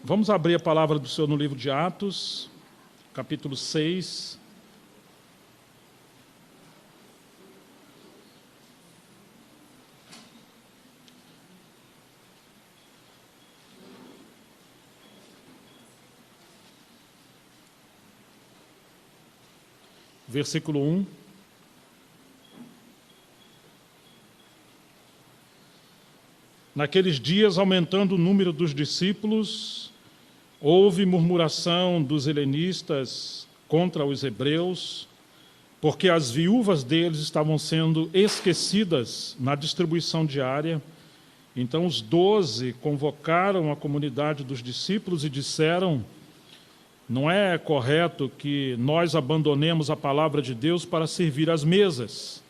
Vamos abrir a palavra do Senhor no livro de Atos, capítulo 6. Versículo 1. Naqueles dias, aumentando o número dos discípulos, houve murmuração dos helenistas contra os hebreus, porque as viúvas deles estavam sendo esquecidas na distribuição diária. Então os 12 convocaram a comunidade dos discípulos e disseram: não é correto que nós abandonemos a palavra de Deus para servir às mesas.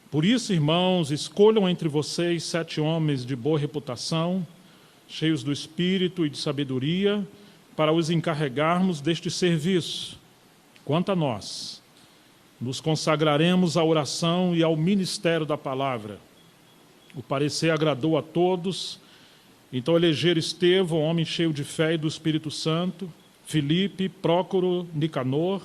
Por isso, irmãos, escolham entre vocês 7 homens de boa reputação, cheios do Espírito e de sabedoria, para os encarregarmos deste serviço. Quanto a nós, nos consagraremos à oração e ao ministério da palavra. O parecer agradou a todos, então elegeram Estevão, homem cheio de fé e do Espírito Santo, Filipe, Prócoro, Nicanor,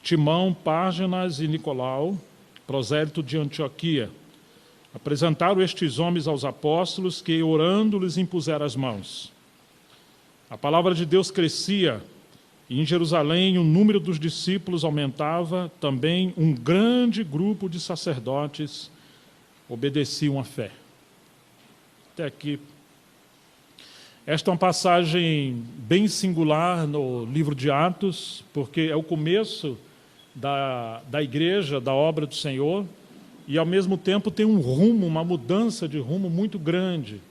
Timão, Párgenas e Nicolau, prosélito de Antioquia. Apresentaram estes homens aos apóstolos, que, orando, lhes impuseram as mãos. A palavra de Deus crescia, e em Jerusalém o número dos discípulos aumentava, também um grande grupo de sacerdotes obedeciam à fé. Até aqui. Esta é uma passagem bem singular no livro de Atos, porque é o começo da igreja, da obra do Senhor, e ao mesmo tempo tem um rumo, uma mudança de rumo muito grande.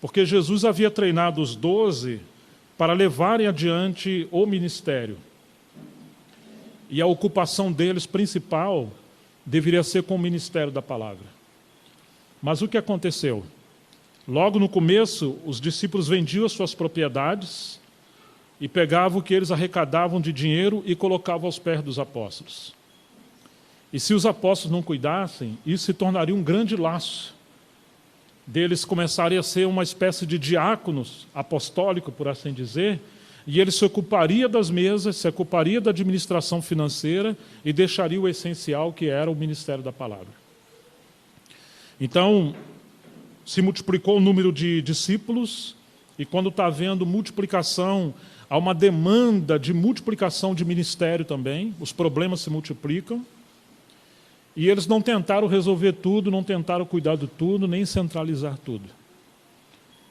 Porque Jesus havia treinado os 12 para levarem adiante o ministério. E a ocupação deles principal deveria ser com o ministério da palavra. Mas o que aconteceu? Logo no começo, os discípulos vendiam as suas propriedades e pegavam o que eles arrecadavam de dinheiro e colocavam aos pés dos apóstolos. E se os apóstolos não cuidassem, isso se tornaria um grande laço deles começarem a ser uma espécie de diáconos apostólico, por assim dizer, e ele se ocuparia das mesas, se ocuparia da administração financeira e deixaria o essencial, que era o ministério da palavra. Então, se multiplicou o número de discípulos, e quando está havendo multiplicação, há uma demanda de multiplicação de ministério também, os problemas se multiplicam, e eles não tentaram resolver tudo, não tentaram cuidar de tudo, nem centralizar tudo.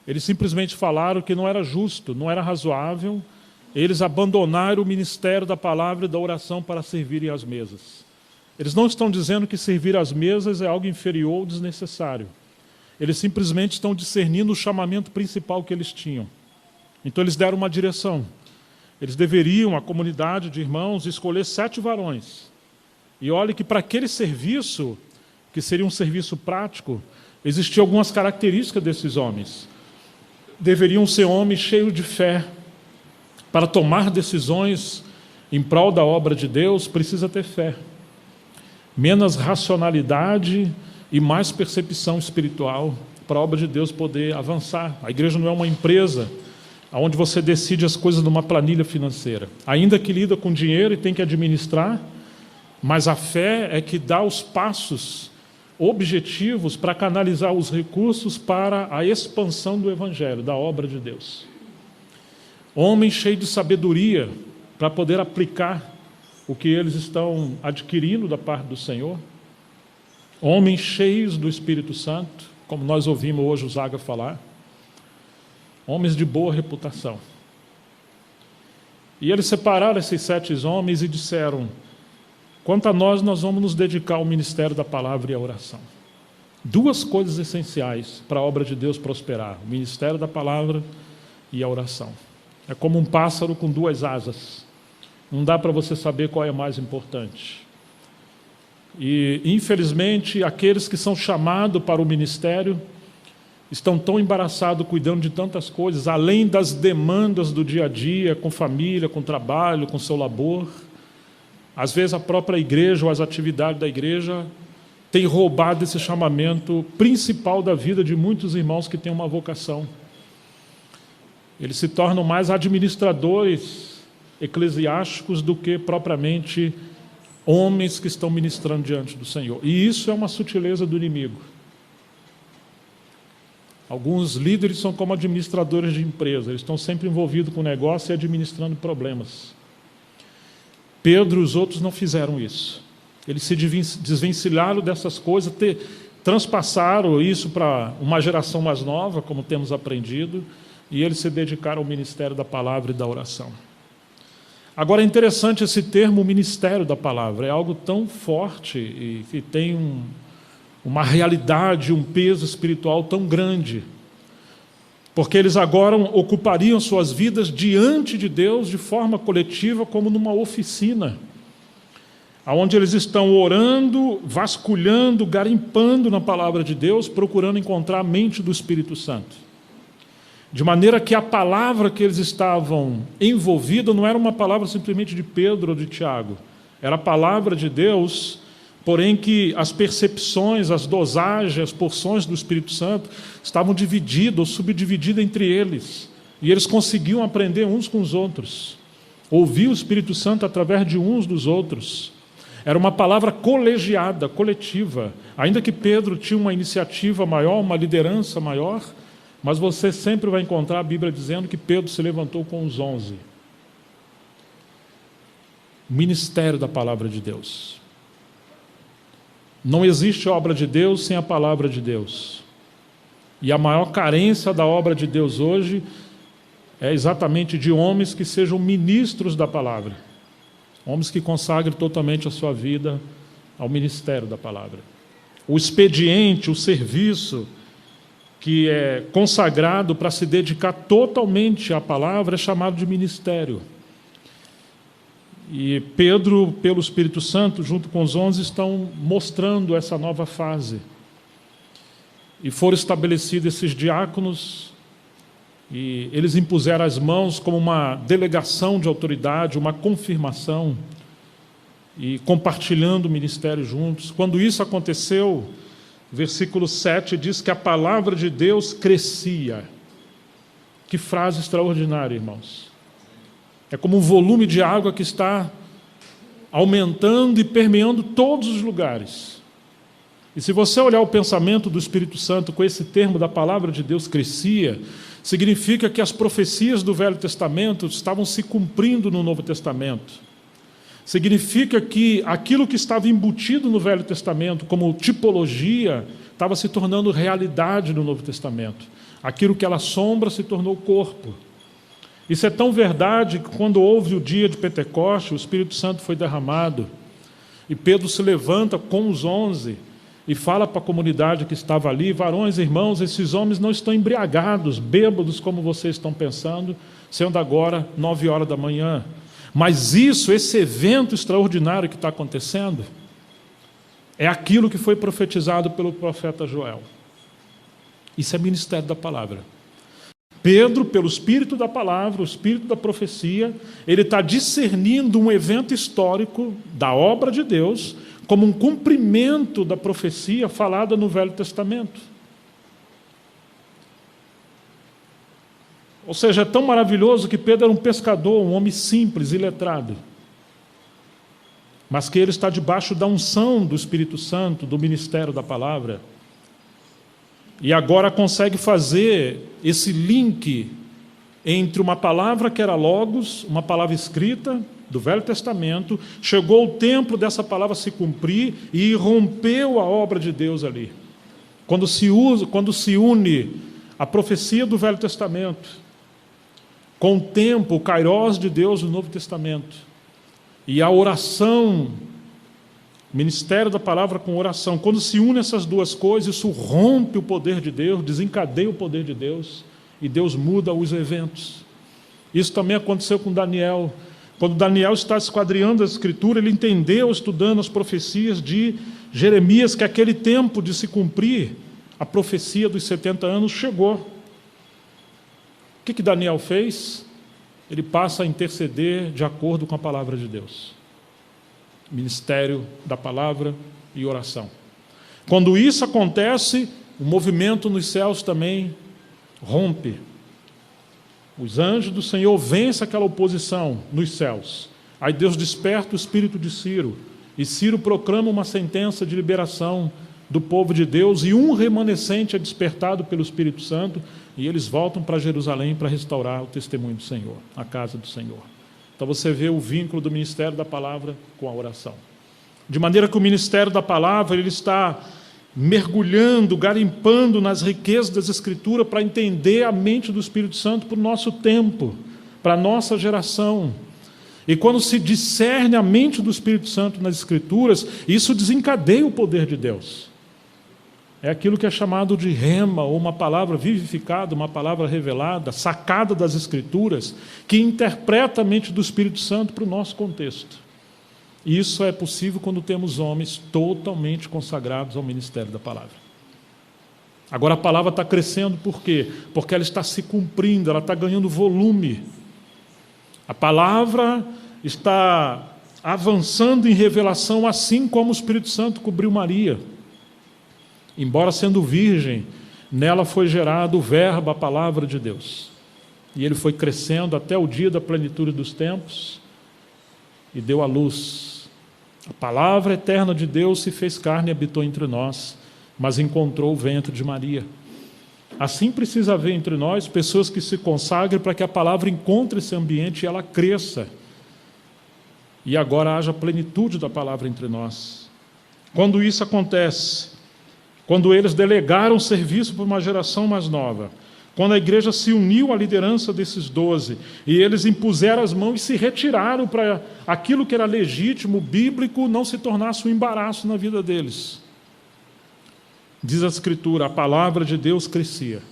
Eles simplesmente falaram que não era justo, não era razoável, eles abandonaram o ministério da palavra e da oração para servirem às mesas. Eles não estão dizendo que servir às mesas é algo inferior ou desnecessário. Eles simplesmente estão discernindo o chamamento principal que eles tinham. Então eles deram uma direção. Eles deveriam, a comunidade de irmãos, escolher 7 varões. E olhe que para aquele serviço, que seria um serviço prático, existiam algumas características desses homens. Deveriam ser homens cheios de fé. Para tomar decisões em prol da obra de Deus, precisa ter fé. Menos racionalidade e mais percepção espiritual para a obra de Deus poder avançar. A igreja não é uma empresa onde você decide as coisas numa planilha financeira. Ainda que lida com dinheiro e tem que administrar, mas a fé é que dá os passos objetivos para canalizar os recursos para a expansão do Evangelho, da obra de Deus. Homens cheios de sabedoria para poder aplicar o que eles estão adquirindo da parte do Senhor. Homens cheios do Espírito Santo, como nós ouvimos hoje o Zaga falar. Homens de boa reputação. E eles separaram esses 7 homens e disseram: quanto a nós vamos nos dedicar ao ministério da palavra e à oração. 2 coisas essenciais para a obra de Deus prosperar: o ministério da palavra e a oração. É como um pássaro com 2 asas. Não dá para você saber qual é mais importante. E, infelizmente, aqueles que são chamados para o ministério estão tão embaraçados cuidando de tantas coisas, além das demandas do dia a dia, com família, com trabalho, com seu labor. Às vezes a própria igreja ou as atividades da igreja têm roubado esse chamamento principal da vida de muitos irmãos que têm uma vocação. Eles se tornam mais administradores eclesiásticos do que propriamente homens que estão ministrando diante do Senhor. E isso é uma sutileza do inimigo. Alguns líderes são como administradores de empresa, eles estão sempre envolvidos com o negócio e administrando problemas. Pedro e os outros não fizeram isso. Eles se desvencilharam dessas coisas, transpassaram isso para uma geração mais nova, como temos aprendido, e eles se dedicaram ao ministério da palavra e da oração. Agora é interessante esse termo, ministério da palavra, é algo tão forte e que tem uma realidade, um peso espiritual tão grande, porque eles agora ocupariam suas vidas diante de Deus de forma coletiva, como numa oficina, onde eles estão orando, vasculhando, garimpando na palavra de Deus, procurando encontrar a mente do Espírito Santo. De maneira que a palavra que eles estavam envolvidos não era uma palavra simplesmente de Pedro ou de Tiago, era a palavra de Deus, porém que as percepções, as dosagens, as porções do Espírito Santo estavam divididas ou subdivididas entre eles, e eles conseguiam aprender uns com os outros, ouvir o Espírito Santo através de uns dos outros. Era uma palavra colegiada, coletiva, ainda que Pedro tinha uma iniciativa maior, uma liderança maior, mas você sempre vai encontrar a Bíblia dizendo que Pedro se levantou com os 11. O ministério da palavra de Deus. Não existe obra de Deus sem a palavra de Deus. E a maior carência da obra de Deus hoje é exatamente de homens que sejam ministros da palavra. Homens que consagrem totalmente a sua vida ao ministério da palavra. O expediente, o serviço que é consagrado para se dedicar totalmente à palavra é chamado de ministério. E Pedro, pelo Espírito Santo, junto com os 11, estão mostrando essa nova fase. E foram estabelecidos esses diáconos, e eles impuseram as mãos como uma delegação de autoridade, uma confirmação, e compartilhando o ministério juntos. Quando isso aconteceu, versículo 7 diz que a palavra de Deus crescia. Que frase extraordinária, irmãos. É como um volume de água que está aumentando e permeando todos os lugares. E se você olhar o pensamento do Espírito Santo com esse termo da palavra de Deus crescia, significa que as profecias do Velho Testamento estavam se cumprindo no Novo Testamento. Significa que aquilo que estava embutido no Velho Testamento como tipologia estava se tornando realidade no Novo Testamento. Aquilo que era sombra se tornou corpo. Isso é tão verdade que quando houve o dia de Pentecostes, o Espírito Santo foi derramado, e Pedro se levanta com os 11 e fala para a comunidade que estava ali: varões, irmãos, esses homens não estão embriagados, bêbados como vocês estão pensando, sendo agora 9 horas da manhã. Mas esse evento extraordinário que está acontecendo, é aquilo que foi profetizado pelo profeta Joel. Isso é ministério da palavra. Pedro, pelo Espírito da palavra, o Espírito da profecia, ele está discernindo um evento histórico da obra de Deus como um cumprimento da profecia falada no Velho Testamento. Ou seja, é tão maravilhoso que Pedro era um pescador, um homem simples, iletrado, mas que ele está debaixo da unção do Espírito Santo, do ministério da palavra, e agora consegue fazer esse link entre uma palavra que era logos, uma palavra escrita do Velho Testamento, chegou o tempo dessa palavra se cumprir e rompeu a obra de Deus ali. Quando se une a profecia do Velho Testamento com o tempo, o kairós de Deus no Novo Testamento, e a oração, ministério da palavra com oração, quando se une essas duas coisas, isso rompe o poder de Deus, desencadeia o poder de Deus, e Deus muda os eventos. Isso também aconteceu com Daniel. Quando Daniel está esquadriando a Escritura, ele entendeu, estudando as profecias de Jeremias, que aquele tempo de se cumprir a profecia dos 70 anos chegou. O que Daniel fez? Ele passa a interceder de acordo com a palavra de Deus. Ministério da palavra e oração. Quando isso acontece, o movimento nos céus também rompe. Os anjos do Senhor vencem aquela oposição nos céus. Aí Deus desperta o espírito de Ciro, e Ciro proclama uma sentença de liberação do povo de Deus, e um remanescente é despertado pelo Espírito Santo, e eles voltam para Jerusalém para restaurar o testemunho do Senhor, a casa do Senhor. Então você vê o vínculo do ministério da palavra com a oração. De maneira que o ministério da palavra ele está mergulhando, garimpando nas riquezas das Escrituras para entender a mente do Espírito Santo para o nosso tempo, para a nossa geração. E quando se discerne a mente do Espírito Santo nas Escrituras, isso desencadeia o poder de Deus. É aquilo que é chamado de rema, ou uma palavra vivificada, uma palavra revelada, sacada das Escrituras, que interpreta a mente do Espírito Santo para o nosso contexto. E isso é possível quando temos homens totalmente consagrados ao ministério da palavra. Agora a palavra está crescendo por quê? Porque ela está se cumprindo, ela está ganhando volume. A palavra está avançando em revelação, assim como o Espírito Santo cobriu Maria. Embora sendo virgem, nela foi gerado o verbo, a palavra de Deus. E ele foi crescendo até o dia da plenitude dos tempos e deu à luz. A palavra eterna de Deus se fez carne e habitou entre nós, mas encontrou o ventre de Maria. Assim precisa haver entre nós pessoas que se consagrem para que a palavra encontre esse ambiente e ela cresça. E agora haja plenitude da palavra entre nós. Quando isso acontece, quando eles delegaram o serviço para uma geração mais nova, quando a igreja se uniu à liderança desses 12, e eles impuseram as mãos e se retiraram para aquilo que era legítimo, bíblico, não se tornasse um embaraço na vida deles. Diz a Escritura, a palavra de Deus crescia.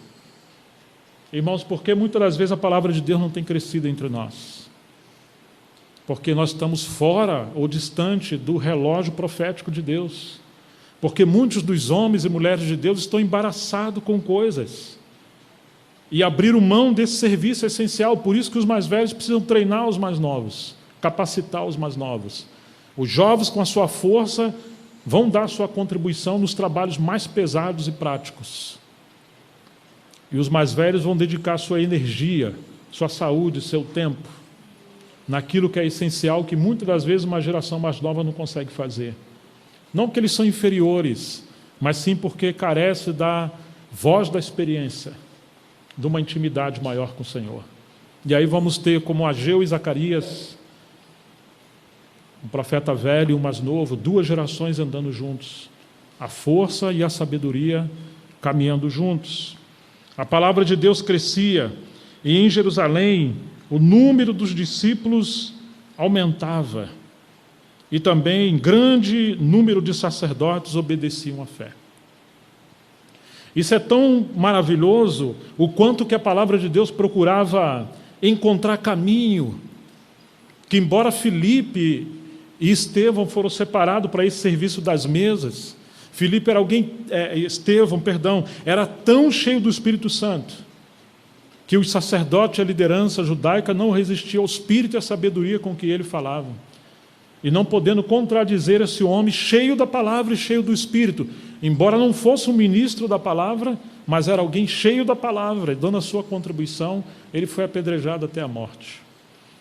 Irmãos, por que muitas das vezes a palavra de Deus não tem crescido entre nós? Porque nós estamos fora ou distante do relógio profético de Deus. Porque muitos dos homens e mulheres de Deus estão embaraçados com coisas e abriram mão desse serviço essencial. Por isso que os mais velhos precisam treinar os mais novos, capacitar os mais novos. Os jovens, com a sua força, vão dar sua contribuição nos trabalhos mais pesados e práticos. E os mais velhos vão dedicar sua energia, sua saúde, seu tempo, naquilo que é essencial, que muitas das vezes uma geração mais nova não consegue fazer. Não porque eles são inferiores, mas sim porque carece da voz da experiência, de uma intimidade maior com o Senhor. E aí vamos ter como Ageu e Zacarias, um profeta velho e um mais novo, duas gerações andando juntos, a força e a sabedoria caminhando juntos. A palavra de Deus crescia, e em Jerusalém o número dos discípulos aumentava. E também grande número de sacerdotes obedeciam à fé. Isso é tão maravilhoso, o quanto que a palavra de Deus procurava encontrar caminho, que embora Filipe e Estevão foram separados para esse serviço das mesas, Estevão era tão cheio do Espírito Santo, que os sacerdotes e a liderança judaica não resistiam ao espírito e à sabedoria com que ele falava. E não podendo contradizer esse homem cheio da palavra e cheio do Espírito, embora não fosse um ministro da palavra, mas era alguém cheio da palavra, e dando a sua contribuição, ele foi apedrejado até a morte.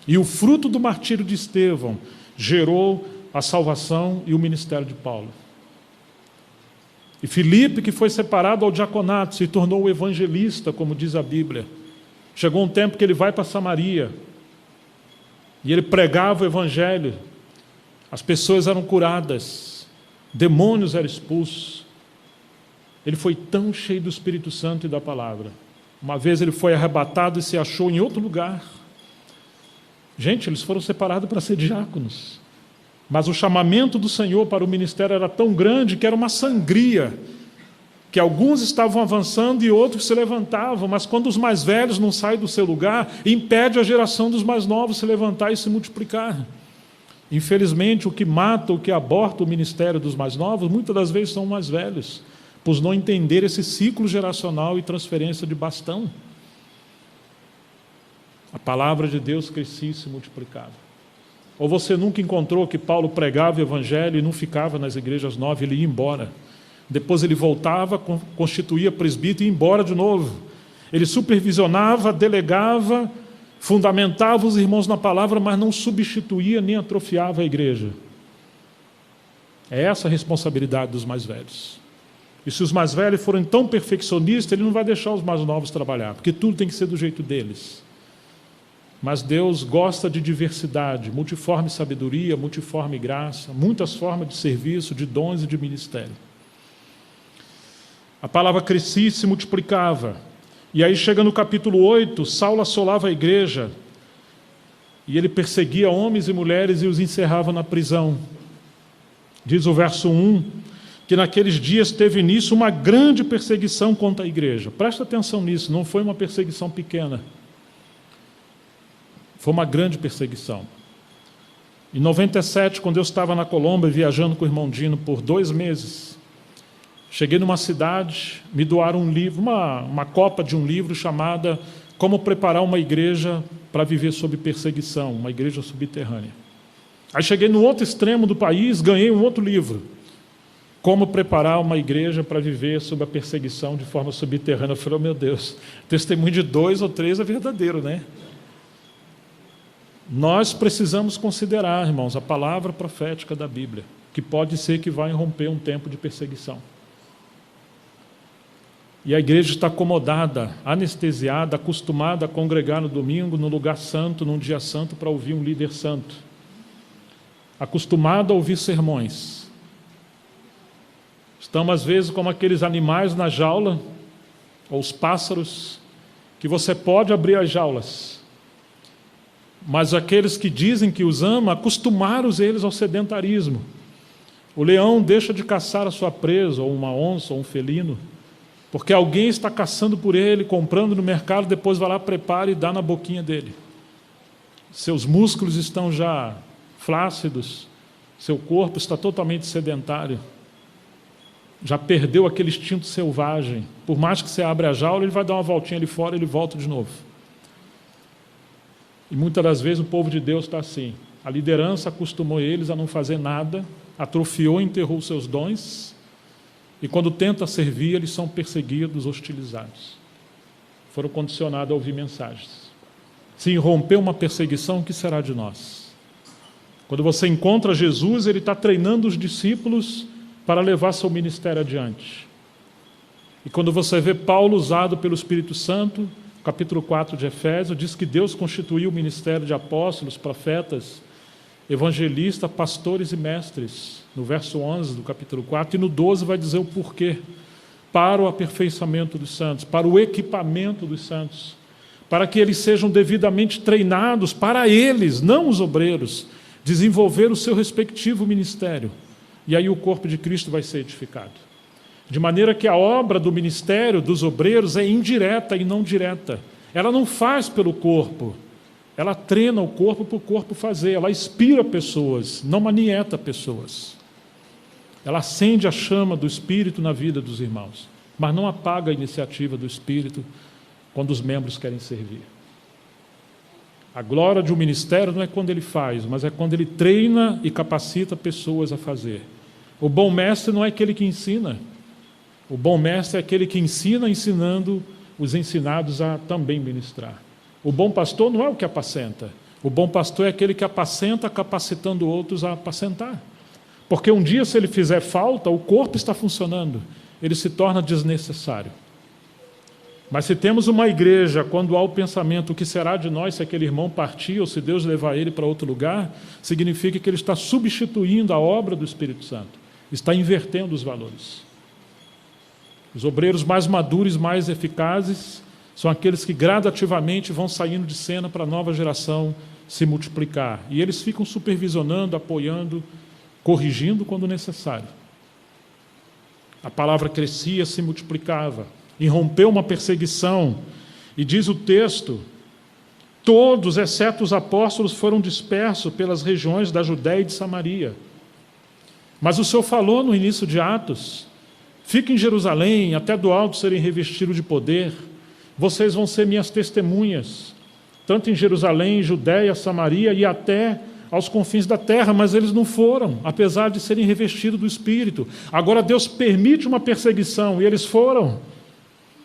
E o fruto do martírio de Estevão gerou a salvação e o ministério de Paulo. E Filipe, que foi separado ao diaconato, se tornou o evangelista, como diz a Bíblia. Chegou um tempo que ele vai para Samaria, e ele pregava o evangelho. As pessoas eram curadas, demônios eram expulsos. Ele foi tão cheio do Espírito Santo e da palavra. Uma vez ele foi arrebatado e se achou em outro lugar. Gente, eles foram separados para ser diáconos. Mas o chamamento do Senhor para o ministério era tão grande que era uma sangria, que alguns estavam avançando e outros se levantavam, mas quando os mais velhos não saem do seu lugar, impede a geração dos mais novos se levantar e se multiplicar. Infelizmente, o que mata, o que aborta o ministério dos mais novos, muitas das vezes são mais velhos, por não entender esse ciclo geracional e transferência de bastão. A palavra de Deus crescia e se multiplicava. Ou você nunca encontrou que Paulo pregava o evangelho e não ficava nas igrejas novas, ele ia embora. Depois ele voltava, constituía presbítero e ia embora de novo. Ele supervisionava, delegava, fundamentava os irmãos na palavra, mas não substituía nem atrofiava a igreja. É essa a responsabilidade dos mais velhos. E se os mais velhos forem tão perfeccionistas, ele não vai deixar os mais novos trabalhar, porque tudo tem que ser do jeito deles. Mas Deus gosta de diversidade, multiforme sabedoria, multiforme graça, muitas formas de serviço, de dons e de ministério. A palavra crescia e se multiplicava. E aí chega no capítulo 8, Saulo assolava a igreja, e ele perseguia homens e mulheres e os encerrava na prisão. Diz o verso 1, que naqueles dias teve início uma grande perseguição contra a igreja. Presta atenção nisso, não foi uma perseguição pequena. Foi uma grande perseguição. Em 97, quando eu estava na Colômbia, viajando com o irmão Dino por 2 meses, cheguei numa cidade, me doaram um livro, uma cópia de um livro chamada Como Preparar uma Igreja para Viver sob Perseguição, uma igreja subterrânea. Aí cheguei no outro extremo do país, ganhei um outro livro, Como Preparar uma Igreja para Viver sob a Perseguição de Forma Subterrânea. Eu falei, oh, meu Deus, testemunho de 2 ou 3 é verdadeiro, né? Nós precisamos considerar, irmãos, a palavra profética da Bíblia, que pode ser que vai irromper um tempo de perseguição. E a igreja está acomodada, anestesiada, acostumada a congregar no domingo, no lugar santo, num dia santo, para ouvir um líder santo. Acostumada a ouvir sermões. Estamos, às vezes, como aqueles animais na jaula, ou os pássaros, que você pode abrir as jaulas, mas aqueles que dizem que os ama, acostumaram eles ao sedentarismo. O leão deixa de caçar a sua presa, ou uma onça, ou um felino, porque alguém está caçando por ele, comprando no mercado, depois vai lá, prepara e dá na boquinha dele. Seus músculos estão já flácidos, seu corpo está totalmente sedentário, já perdeu aquele instinto selvagem. Por mais que você abra a jaula, ele vai dar uma voltinha ali fora e ele volta de novo. E muitas das vezes o povo de Deus está assim. A liderança acostumou eles a não fazer nada, atrofiou e enterrou seus dons, e quando tenta servir, eles são perseguidos, hostilizados. Foram condicionados a ouvir mensagens. Se irromper uma perseguição, o que será de nós? Quando você encontra Jesus, ele está treinando os discípulos para levar seu ministério adiante. E quando você vê Paulo usado pelo Espírito Santo, capítulo 4 de Efésios, diz que Deus constituiu o ministério de apóstolos, profetas, evangelistas, pastores e mestres, no verso 11 do capítulo 4, e no 12 vai dizer o porquê. Para o aperfeiçoamento dos santos, para o equipamento dos santos, para que eles sejam devidamente treinados, para eles, não os obreiros, desenvolver o seu respectivo ministério. E aí o corpo de Cristo vai ser edificado. De maneira que a obra do ministério dos obreiros é indireta e não direta. Ela não faz pelo corpo, ela treina o corpo para o corpo fazer, ela inspira pessoas, não manieta pessoas. Ela acende a chama do Espírito na vida dos irmãos, mas não apaga a iniciativa do Espírito quando os membros querem servir. A glória de um ministério não é quando ele faz, mas é quando ele treina e capacita pessoas a fazer. O bom mestre não é aquele que ensina. O bom mestre é aquele que ensina, ensinando os ensinados a também ministrar. O bom pastor não é o que apacenta. O bom pastor é aquele que apacenta, capacitando outros a apacentar. Porque um dia, se ele fizer falta, o corpo está funcionando, ele se torna desnecessário. Mas se temos uma igreja, quando há o pensamento, o que será de nós se aquele irmão partir, ou se Deus levar ele para outro lugar, significa que ele está substituindo a obra do Espírito Santo, está invertendo os valores. Os obreiros mais maduros, mais eficazes, são aqueles que gradativamente vão saindo de cena para a nova geração se multiplicar. E eles ficam supervisionando, apoiando, corrigindo quando necessário. A palavra crescia, se multiplicava, irrompeu uma perseguição, e diz o texto, todos, exceto os apóstolos, foram dispersos pelas regiões da Judéia e de Samaria. Mas o Senhor falou no início de Atos, fiquem em Jerusalém, até do alto serem revestidos de poder, vocês vão ser minhas testemunhas, tanto em Jerusalém, Judéia, Samaria e até aos confins da terra, mas eles não foram, apesar de serem revestidos do Espírito. Agora Deus permite uma perseguição, e eles foram.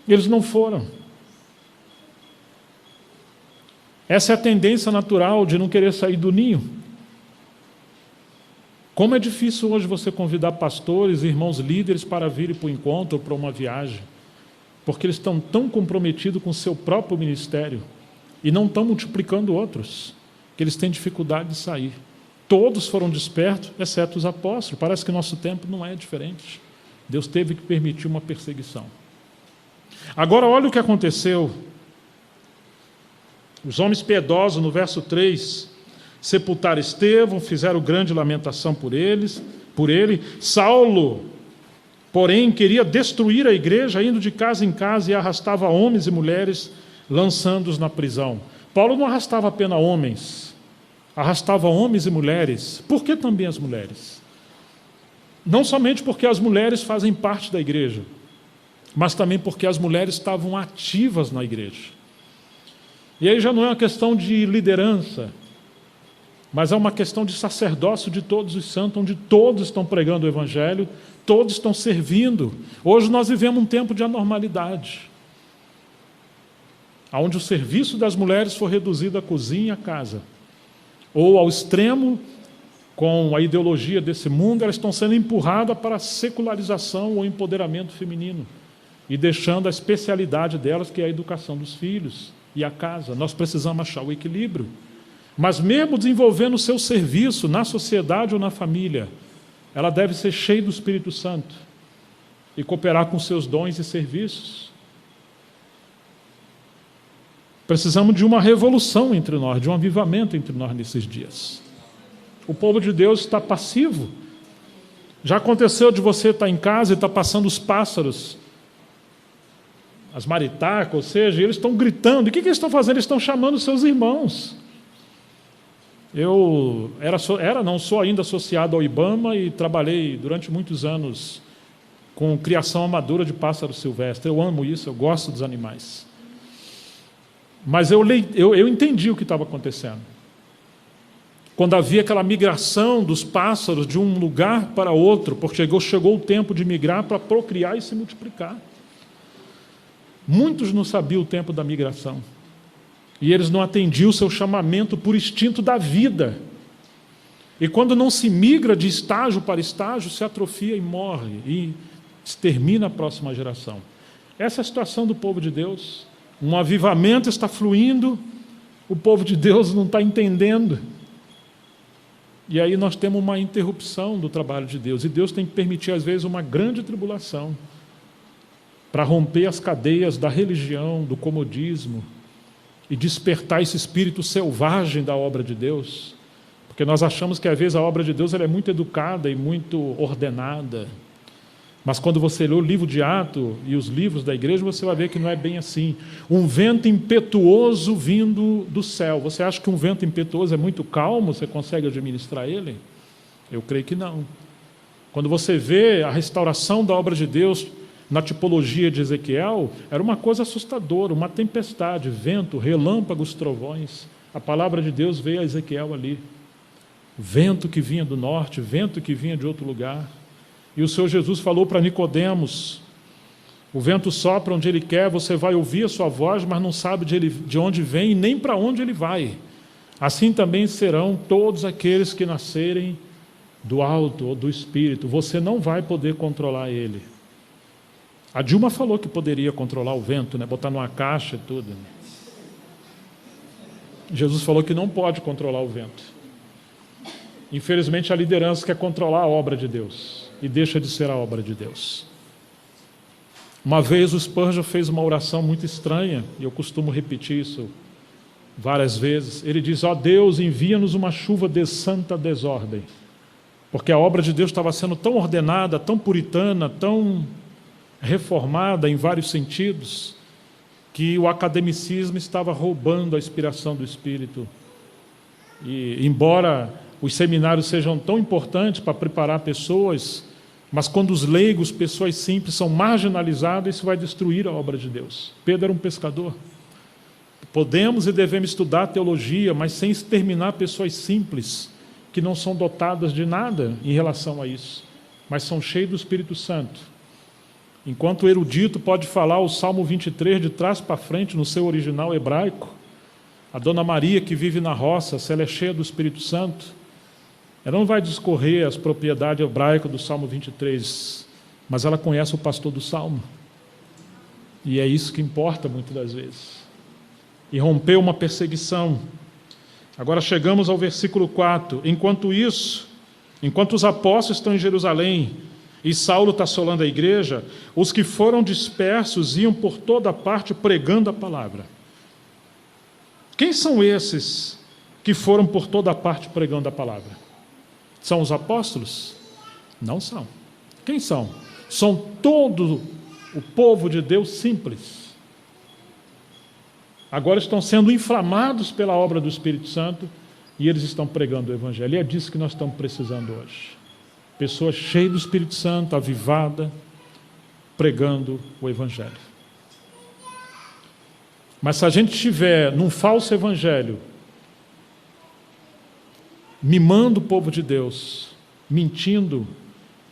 Eles não foram. Essa é a tendência natural de não querer sair do ninho. Como é difícil hoje você convidar pastores e irmãos líderes para virem para o encontro ou para uma viagem, porque eles estão tão comprometidos com o seu próprio ministério e não estão multiplicando outros, que eles têm dificuldade de sair. Todos foram despertos, exceto os apóstolos. Parece que nosso tempo não é diferente. Deus teve que permitir uma perseguição. Agora, olha o que aconteceu. Os homens piedosos, no verso 3, sepultaram Estevão, fizeram grande lamentação por ele. Saulo, porém, queria destruir a igreja, indo de casa em casa, e arrastava homens e mulheres, lançando-os na prisão. Paulo não arrastava apenas homens, arrastava homens e mulheres. Por que também as mulheres? Não somente porque as mulheres fazem parte da igreja, mas também porque as mulheres estavam ativas na igreja. E aí já não é uma questão de liderança, mas é uma questão de sacerdócio de todos os santos, onde todos estão pregando o evangelho, todos estão servindo. Hoje nós vivemos um tempo de anormalidade, onde o serviço das mulheres foi reduzido à cozinha e à casa, ou ao extremo, com a ideologia desse mundo, elas estão sendo empurradas para a secularização ou empoderamento feminino, e deixando a especialidade delas, que é a educação dos filhos e a casa. Nós precisamos achar o equilíbrio. Mas mesmo desenvolvendo o seu serviço na sociedade ou na família, ela deve ser cheia do Espírito Santo e cooperar com seus dons e serviços. Precisamos de uma revolução entre nós, de um avivamento entre nós nesses dias. O povo de Deus está passivo. Já aconteceu de você estar em casa e estar passando os pássaros, as maritacas, ou seja, eles estão gritando. E o que eles estão fazendo? Eles estão chamando seus irmãos. Eu não sou ainda associado ao IBAMA e trabalhei durante muitos anos com criação amadora de pássaros silvestres. Eu amo isso, eu gosto dos animais. Mas eu entendi o que estava acontecendo. Quando havia aquela migração dos pássaros de um lugar para outro, porque chegou o tempo de migrar para procriar e se multiplicar. Muitos não sabiam o tempo da migração. E eles não atendiam o seu chamamento por instinto da vida. E quando não se migra de estágio para estágio, se atrofia e morre, e extermina a próxima geração. Essa é a situação do povo de Deus. Um avivamento está fluindo, o povo de Deus não está entendendo. E aí nós temos uma interrupção do trabalho de Deus. E Deus tem que permitir, às vezes, uma grande tribulação para romper as cadeias da religião, do comodismo, e despertar esse espírito selvagem da obra de Deus. Porque nós achamos que, às vezes, a obra de Deus ela é muito educada e muito ordenada. Mas quando você lê o livro de Atos e os livros da igreja, você vai ver que não é bem assim. Um vento impetuoso vindo do céu. Você acha que um vento impetuoso é muito calmo? Você consegue administrar ele? Eu creio que não. Quando você vê a restauração da obra de Deus na tipologia de Ezequiel, era uma coisa assustadora, uma tempestade, vento, relâmpagos, trovões. A palavra de Deus veio a Ezequiel ali. Vento que vinha do norte, vento que vinha de outro lugar. E o Senhor Jesus falou para Nicodemos: o vento sopra onde ele quer, você vai ouvir a sua voz, mas não sabe de onde vem e nem para onde ele vai. Assim também serão todos aqueles que nascerem do alto ou do Espírito. Você não vai poder controlar ele. A Dilma falou que poderia controlar o vento, né? Botar numa caixa e tudo. Jesus falou que não pode controlar o vento. Infelizmente, a liderança quer controlar a obra de Deus e deixa de ser a obra de Deus. Uma vez o Spurgeon fez uma oração muito estranha, e eu costumo repetir isso várias vezes. Ele diz: ó Deus, envia-nos uma chuva de santa desordem. Porque a obra de Deus estava sendo tão ordenada, tão puritana, tão reformada em vários sentidos, que o academicismo estava roubando a inspiração do Espírito. E embora os seminários sejam tão importantes para preparar pessoas, mas quando os leigos, pessoas simples, são marginalizados, isso vai destruir a obra de Deus. Pedro era um pescador. Podemos e devemos estudar teologia, mas sem exterminar pessoas simples, que não são dotadas de nada em relação a isso, mas são cheios do Espírito Santo. Enquanto o erudito pode falar o Salmo 23 de trás para frente, no seu original hebraico, A Dona Maria, que vive na roça, se ela é cheia do Espírito Santo, ela não vai discorrer as propriedades hebraicas do Salmo 23, mas ela conhece o pastor do Salmo. E é isso que importa muitas das vezes. E rompeu uma perseguição. Agora chegamos ao versículo 4. Enquanto isso, enquanto os apóstolos estão em Jerusalém e Saulo está assolando a igreja, os que foram dispersos iam por toda parte pregando a palavra. Quem são esses que foram por toda parte pregando a palavra? São os apóstolos? Não são. Quem são? São todo o povo de Deus simples. Agora estão sendo inflamados pela obra do Espírito Santo e eles estão pregando o Evangelho. E é disso que nós estamos precisando hoje. Pessoas cheias do Espírito Santo, avivada, pregando o Evangelho. Mas se a gente estiver num falso evangelho, mimando o povo de Deus, mentindo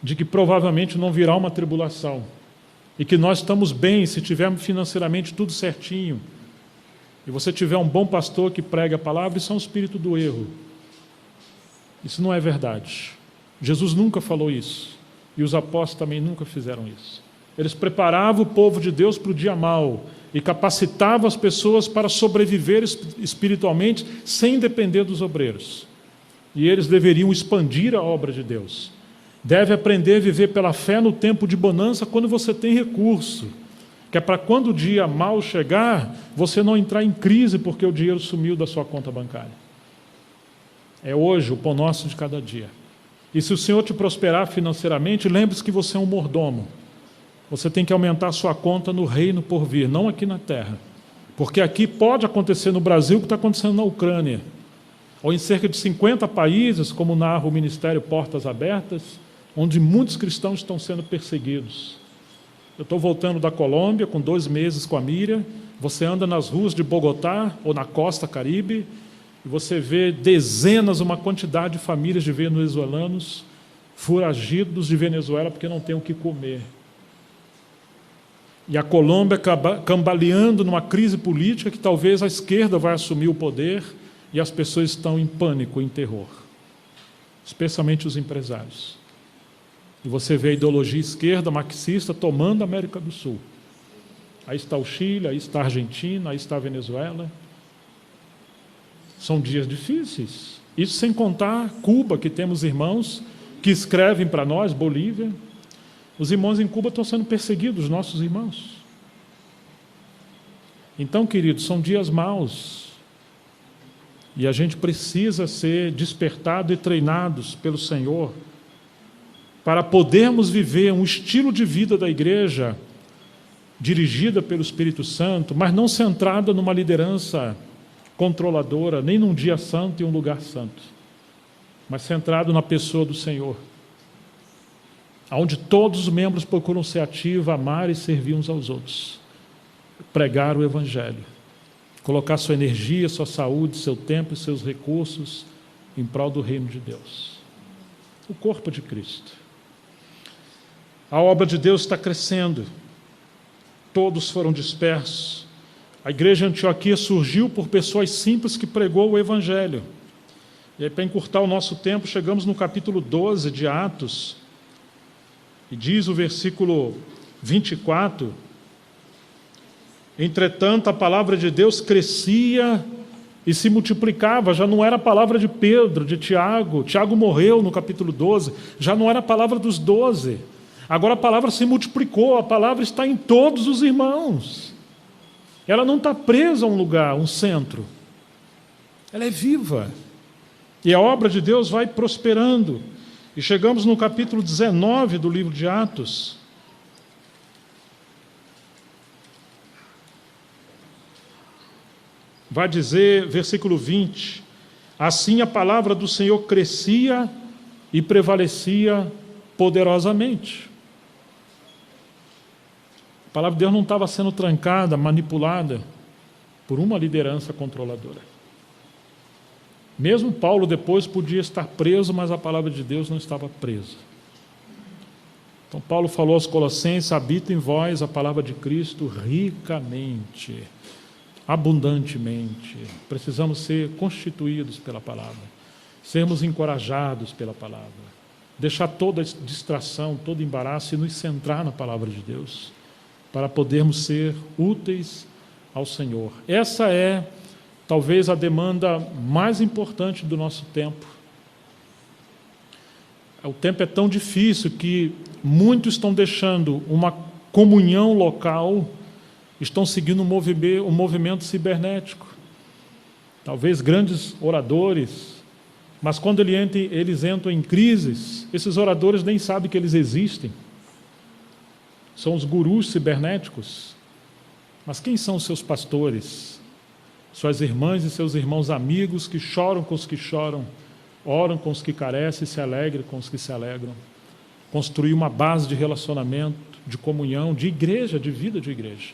de que provavelmente não virá uma tribulação, e que nós estamos bem se tivermos financeiramente tudo certinho, e você tiver um bom pastor que prega a palavra, isso é um espírito do erro. Isso não é verdade. Jesus nunca falou isso, e os apóstolos também nunca fizeram isso. Eles preparavam o povo de Deus para o dia mau, e capacitava as pessoas para sobreviver espiritualmente sem depender dos obreiros. E eles deveriam expandir a obra de Deus. Deve aprender a viver pela fé no tempo de bonança quando você tem recurso, que é para quando o dia mau chegar, você não entrar em crise porque o dinheiro sumiu da sua conta bancária. É hoje o pão nosso de cada dia. E se o Senhor te prosperar financeiramente, lembre-se que você é um mordomo. Você tem que aumentar a sua conta no reino por vir, não aqui na terra. Porque aqui pode acontecer no Brasil o que está acontecendo na Ucrânia. Ou em cerca de 50 países, como narra o Ministério Portas Abertas, onde muitos cristãos estão sendo perseguidos. Eu estou voltando da Colômbia, com 2 meses com a Miriam. Você anda nas ruas de Bogotá, ou na costa caribe, e você vê dezenas, uma quantidade de famílias de venezuelanos foragidos de Venezuela porque não têm o que comer. E a Colômbia cambaleando numa crise política que talvez a esquerda vai assumir o poder e as pessoas estão em pânico, em terror. Especialmente os empresários. E você vê a ideologia esquerda marxista tomando a América do Sul. Aí está o Chile, aí está a Argentina, aí está a Venezuela. São dias difíceis. Isso sem contar Cuba, que temos irmãos que escrevem para nós, Bolívia. Os irmãos em Cuba estão sendo perseguidos, nossos irmãos. Então, queridos, são dias maus. E a gente precisa ser despertado e treinados pelo Senhor para podermos viver um estilo de vida da igreja dirigida pelo Espírito Santo, mas não centrada numa liderança controladora, nem num dia santo e um lugar santo, mas centrado na pessoa do Senhor. Onde todos os membros procuram ser ativos, amar e servir uns aos outros. Pregar o Evangelho. Colocar sua energia, sua saúde, seu tempo e seus recursos em prol do reino de Deus. O corpo de Cristo. A obra de Deus está crescendo. Todos foram dispersos. A igreja de Antioquia surgiu por pessoas simples que pregou o Evangelho. E aí, para encurtar o nosso tempo, chegamos no capítulo 12 de Atos. E diz o versículo 24, entretanto, a palavra de Deus crescia e se multiplicava. Já não era a palavra de Pedro, de Tiago. Tiago morreu no capítulo 12. Já não era a palavra dos 12. Agora a palavra se multiplicou. A palavra está em todos os irmãos. Ela não está presa a um lugar, um centro. Ela é viva. E a obra de Deus vai prosperando. E chegamos no capítulo 19 do livro de Atos. Vai dizer, versículo 20, assim a palavra do Senhor crescia e prevalecia poderosamente. A palavra de Deus não estava sendo trancada, manipulada por uma liderança controladora. Mesmo Paulo depois podia estar preso, mas a palavra de Deus não estava presa. Então Paulo falou aos Colossenses, habita em vós a palavra de Cristo ricamente. abundantemente. Precisamos ser constituídos pela palavra, sermos encorajados pela palavra, deixar toda distração, todo embaraço e nos centrar na palavra de Deus, para podermos ser úteis ao Senhor. Essa é, talvez, a demanda mais importante do nosso tempo. O tempo é tão difícil que muitos estão deixando uma comunhão local, estão seguindo um movimento cibernético. Talvez grandes oradores, mas quando eles entram em crises, esses oradores nem sabem que eles existem. São os gurus cibernéticos. Mas quem são os seus pastores? Suas irmãs e seus irmãos amigos que choram com os que choram, oram com os que carecem e se alegram com os que se alegram. Construir uma base de relacionamento, de comunhão, de igreja, de vida de igreja.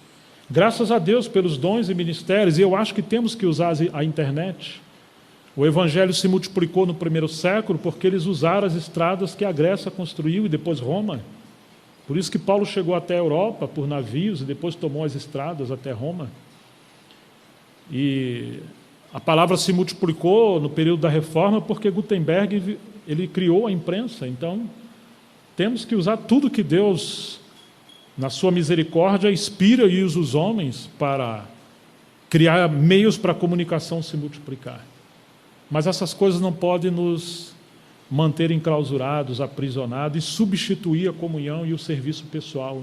Graças a Deus pelos dons e ministérios, e eu acho que temos que usar a internet. O Evangelho se multiplicou no primeiro século porque eles usaram as estradas que a Grécia construiu e depois Roma. Por isso que Paulo chegou até a Europa por navios e depois tomou as estradas até Roma. E a palavra se multiplicou no período da Reforma porque Gutenberg ele criou a imprensa. Então, temos que usar tudo que Deus, na sua misericórdia, inspira e usa os homens para criar meios para a comunicação se multiplicar. Mas essas coisas não podem nos manter enclausurados, aprisionados e substituir a comunhão e o serviço pessoal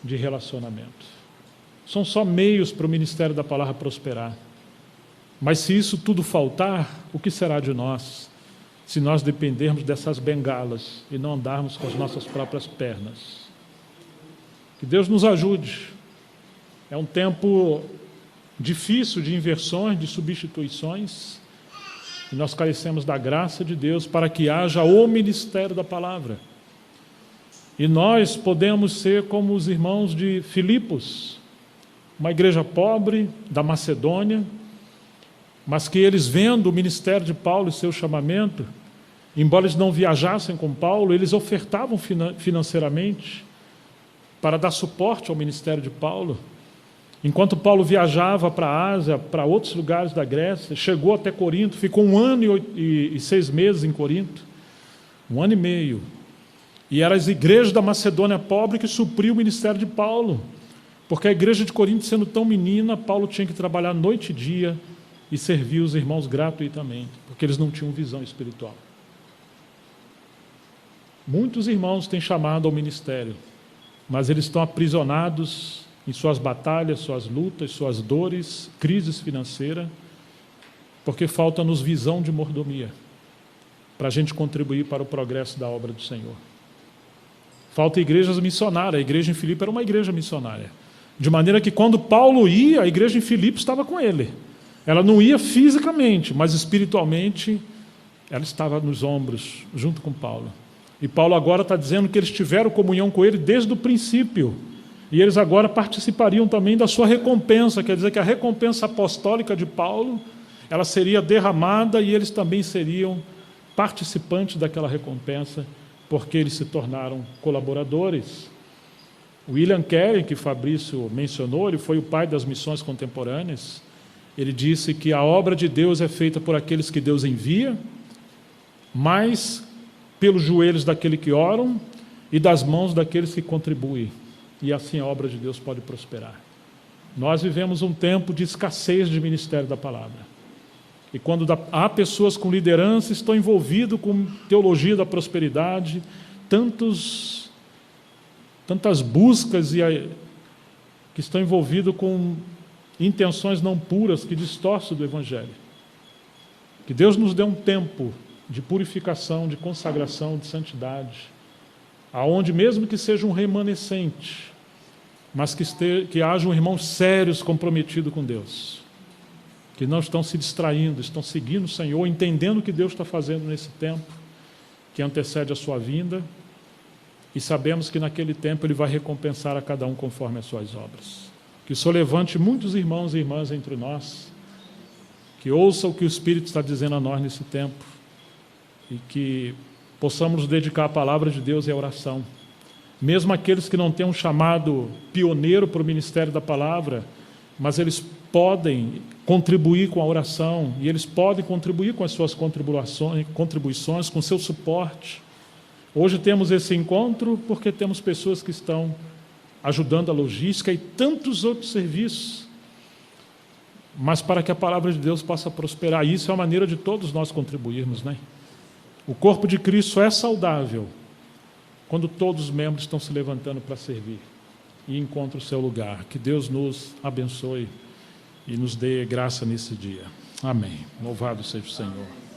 de relacionamento. São só meios para o ministério da palavra prosperar. Mas se isso tudo faltar, o que será de nós, se nós dependermos dessas bengalas e não andarmos com as nossas próprias pernas? Que Deus nos ajude. É um tempo difícil de inversões, de substituições, e nós carecemos da graça de Deus para que haja o ministério da palavra. E nós podemos ser como os irmãos de Filipos, uma igreja pobre da Macedônia, mas que eles, vendo o ministério de Paulo e seu chamamento, embora eles não viajassem com Paulo, eles ofertavam financeiramente para dar suporte ao ministério de Paulo. Enquanto Paulo viajava para a Ásia, para outros lugares da Grécia, chegou até Corinto, ficou 1 ano e 6 meses em Corinto, 1 ano e meio. E eram as igrejas da Macedônia pobre que supriu o ministério de Paulo, porque a igreja de Corinto, sendo tão menina, Paulo tinha que trabalhar noite e dia e servir os irmãos gratuitamente, porque eles não tinham visão espiritual. Muitos irmãos têm chamado ao ministério, mas eles estão aprisionados em suas batalhas, suas lutas, suas dores, crises financeiras, porque falta-nos visão de mordomia para a gente contribuir para o progresso da obra do Senhor. Falta igrejas missionárias. A igreja em Filipe era uma igreja missionária, de maneira que quando Paulo ia, a igreja em Filipe estava com ele. Ela não ia fisicamente, mas espiritualmente ela estava nos ombros, junto com Paulo. E Paulo agora está dizendo que eles tiveram comunhão com ele desde o princípio. E eles agora participariam também da sua recompensa, quer dizer que a recompensa apostólica de Paulo, ela seria derramada e eles também seriam participantes daquela recompensa, porque eles se tornaram colaboradores. William Carey, que Fabrício mencionou, ele foi o pai das missões contemporâneas, ele disse que a obra de Deus é feita por aqueles que Deus envia, mas pelos joelhos daqueles que oram e das mãos daqueles que contribuem. E assim a obra de Deus pode prosperar. Nós vivemos um tempo de escassez de ministério da palavra. E quando há pessoas com liderança, estão envolvidas com teologia da prosperidade, tantas buscas que estão envolvidas com intenções não puras que distorcem do Evangelho. Que Deus nos dê um tempo de purificação, de consagração, de santidade, aonde mesmo que seja um remanescente, mas que hajam irmãos sérios comprometidos com Deus, que não estão se distraindo, estão seguindo o Senhor, entendendo o que Deus está fazendo nesse tempo, que antecede a sua vinda, e sabemos que naquele tempo Ele vai recompensar a cada um conforme as suas obras. Que o Senhor levante muitos irmãos e irmãs entre nós, que ouçam o que o Espírito está dizendo a nós nesse tempo, e que possamos nos dedicar à palavra de Deus e à oração. Mesmo aqueles que não têm um chamado pioneiro para o ministério da palavra, mas eles podem contribuir com a oração, e eles podem contribuir com as suas contribuições, com seu suporte. Hoje temos esse encontro porque temos pessoas que estão ajudando a logística e tantos outros serviços, mas para que a palavra de Deus possa prosperar. Isso é a maneira de todos nós contribuirmos, né? O corpo de Cristo é saudável quando todos os membros estão se levantando para servir e encontram o seu lugar. Que Deus nos abençoe e nos dê graça nesse dia. Amém. Louvado seja o Senhor.